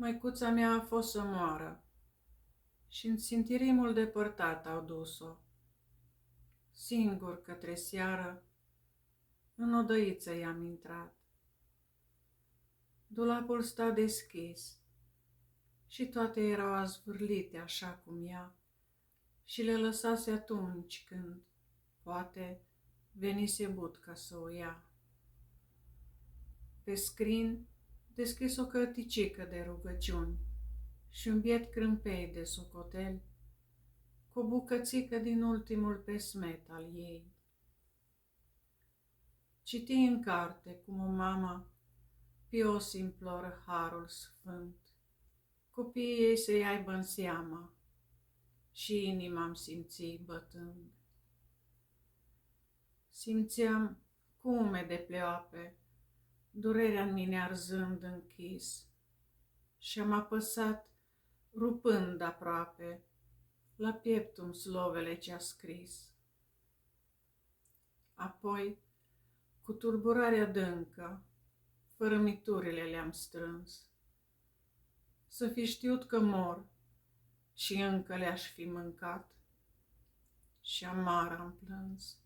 Măicuța mea a fost să moară și-n țintirimul depărtat au dus-o. Singur către seară, în odăiță i-am intrat. Dulapul sta deschis și toate erau azvârlite așa cum ea și le lăsase atunci când, poate, venise Butca să o ia. Pe scrin deschis o cărticică de rugăciuni și un biet crâmpei de socotel cu o bucățică din ultimul pesmet al ei. Citi în carte cum o mamă pios imploră harul sfânt, copiii ei să-i aibă în seamă și inima-mi simți bătând. Simțeam cu umede pleoape durerea în mine arzând închis și-am apăsat, rupând aproape, la pieptul slovele ce-a scris. Apoi, cu turburare adâncă, fărâmiturile le-am strâns. Să fi știut că mor și încă le-aș fi mâncat și amar am plâns.